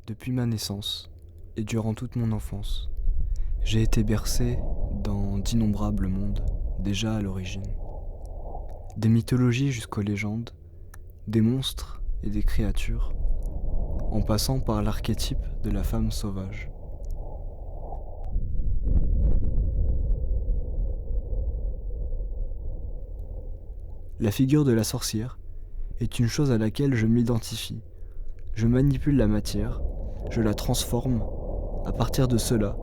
Depuis ma naissance et durant toute mon enfance, j'ai été bercé dans d'innombrables mondes, déjà à l'origine. Des mythologies jusqu'aux légendes, des monstres et des créatures, en passant par l'archétype de la femme sauvage. La figure de la sorcière est une chose à laquelle je m'identifie. Je manipule la matière, je la transforme. À partir de cela,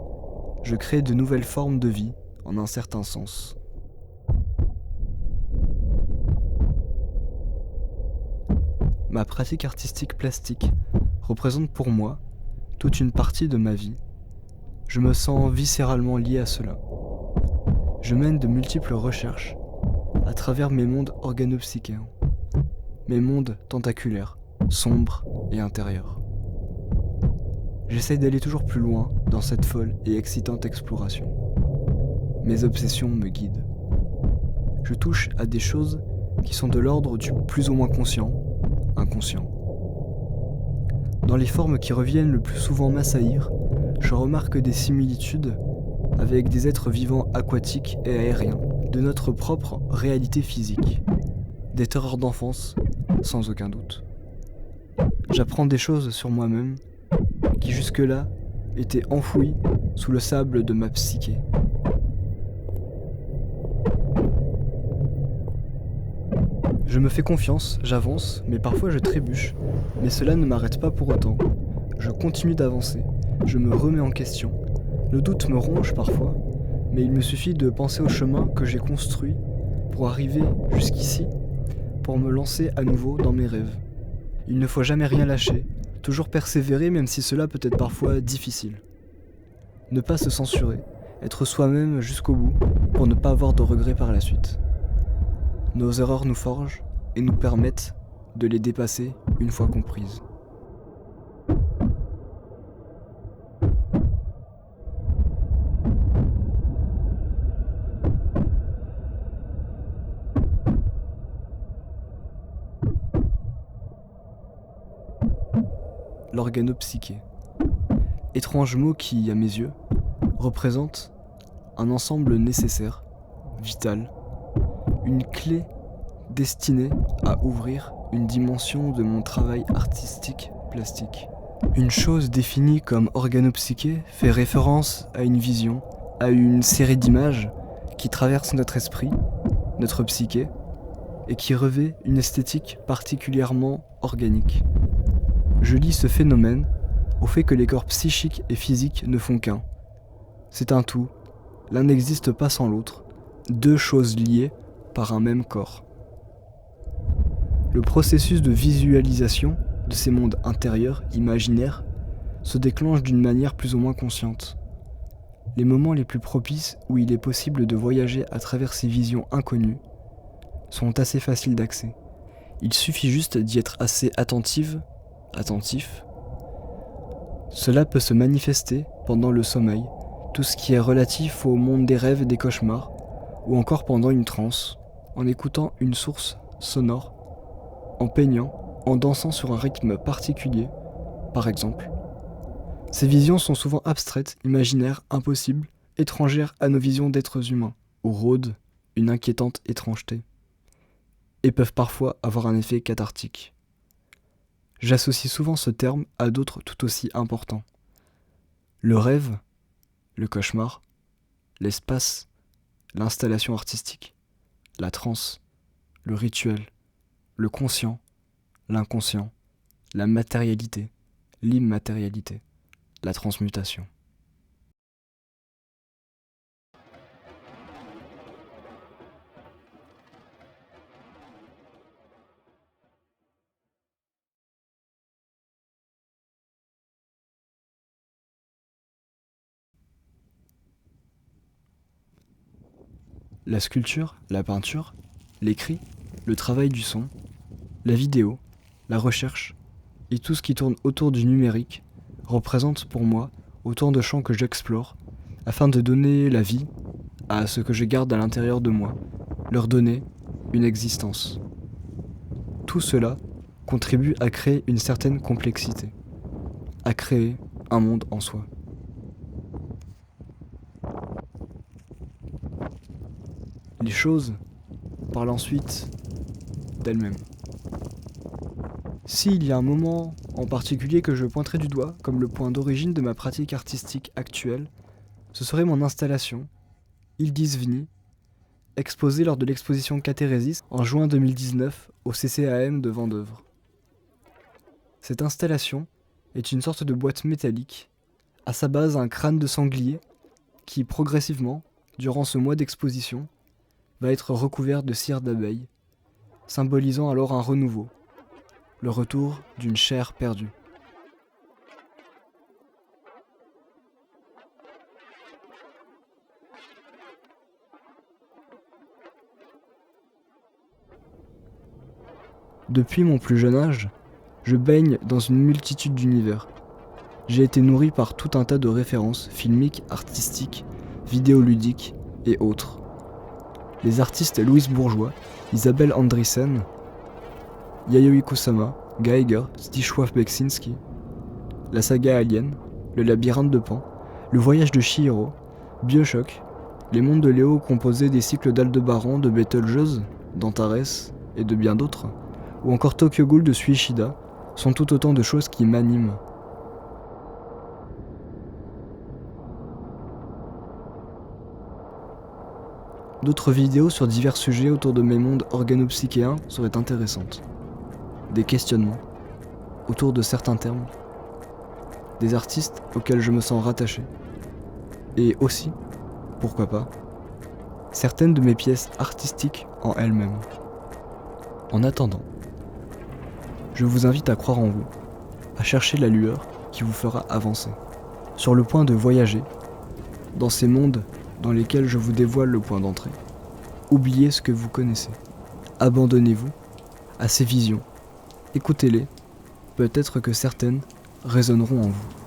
je crée de nouvelles formes de vie en un certain sens. Ma pratique artistique plastique représente pour moi toute une partie de ma vie. Je me sens viscéralement lié à cela. Je mène de multiples recherches à travers mes mondes organopsychéens, mes mondes tentaculaires, sombres et intérieurs. J'essaye d'aller toujours plus loin dans cette folle et excitante exploration. Mes obsessions me guident. Je touche à des choses qui sont de l'ordre du plus ou moins conscient, inconscient. Dans les formes qui reviennent le plus souvent m'assaillir, je remarque des similitudes avec des êtres vivants aquatiques et aériens de notre propre réalité physique. Des terreurs d'enfance, sans aucun doute. J'apprends des choses sur moi-même qui jusque-là étaient enfouies sous le sable de ma psyché. Je me fais confiance, j'avance, mais parfois je trébuche. Mais cela ne m'arrête pas pour autant. Je continue d'avancer, je me remets en question. Le doute me ronge parfois, mais il me suffit de penser au chemin que j'ai construit pour arriver jusqu'ici, pour me lancer à nouveau dans mes rêves. Il ne faut jamais rien lâcher, toujours persévérer même si cela peut être parfois difficile. Ne pas se censurer, être soi-même jusqu'au bout pour ne pas avoir de regrets par la suite. Nos erreurs nous forgent et nous permettent de les dépasser une fois comprises. L'organopsyché. Étrange mot qui, à mes yeux, représente un ensemble nécessaire, vital, une clé destinée à ouvrir une dimension de mon travail artistique plastique. Une chose définie comme organopsyché fait référence à une vision, à une série d'images qui traversent notre esprit, notre psyché, et qui revêt une esthétique particulièrement organique. Je lie ce phénomène au fait que les corps psychiques et physiques ne font qu'un. C'est un tout, l'un n'existe pas sans l'autre, deux choses liées par un même corps. Le processus de visualisation de ces mondes intérieurs, imaginaires, se déclenche d'une manière plus ou moins consciente. Les moments les plus propices où il est possible de voyager à travers ces visions inconnues sont assez faciles d'accès. Il suffit juste d'y être assez attentif. Cela peut se manifester pendant le sommeil, tout ce qui est relatif au monde des rêves et des cauchemars, ou encore pendant une transe, en écoutant une source sonore, en peignant, en dansant sur un rythme particulier, par exemple. Ces visions sont souvent abstraites, imaginaires, impossibles, étrangères à nos visions d'êtres humains, où rôde une inquiétante étrangeté, et peuvent parfois avoir un effet cathartique. J'associe souvent ce terme à d'autres tout aussi importants. Le rêve, le cauchemar, l'espace, l'installation artistique, la transe, le rituel, le conscient, l'inconscient, la matérialité, l'immatérialité, la transmutation. La sculpture, la peinture, l'écrit, le travail du son, la vidéo, la recherche et tout ce qui tourne autour du numérique représentent pour moi autant de champs que j'explore afin de donner la vie à ce que je garde à l'intérieur de moi, leur donner une existence. Tout cela contribue à créer une certaine complexité. à créer un monde en soi. Les choses parlent ensuite d'elles-mêmes. S'il y a un moment en particulier que je pointerai du doigt comme le point d'origine de ma pratique artistique actuelle, ce serait mon installation, Il Disvini, exposée lors de l'exposition Cathérésis en juin 2019 au CCAM de Vendeuvre. Cette installation est une sorte de boîte métallique, à sa base un crâne de sanglier qui, progressivement, durant ce mois d'exposition, va être recouvert de cire d'abeille, symbolisant alors un renouveau, le retour d'une chair perdue. Depuis mon plus jeune âge, je baigne dans une multitude d'univers. J'ai été nourri par tout un tas de références filmiques, artistiques, vidéoludiques et autres. Les artistes Louise Bourgeois, Isabelle Andriessen, Yayoi Kusama, Geiger, Zdzisław Beksinski, la saga Alien, le labyrinthe de Pan, le voyage de Chihiro, Bioshock, les mondes de Léo composés des cycles d'Aldebaran, de Betelgeuse, d'Antares et de bien d'autres, ou encore Tokyo Ghoul de Suishida, sont tout autant de choses qui m'animent. D'autres vidéos sur divers sujets autour de mes mondes organopsychéens seraient intéressantes. Des questionnements autour de certains termes, des artistes auxquels je me sens rattaché, et aussi, pourquoi pas, certaines de mes pièces artistiques en elles-mêmes. En attendant, je vous invite à croire en vous, à chercher la lueur qui vous fera avancer, sur le point de voyager, dans ces mondes dans lesquels je vous dévoile le point d'entrée. Oubliez ce que vous connaissez, abandonnez-vous à ces visions, écoutez-les, peut-être que certaines résonneront en vous.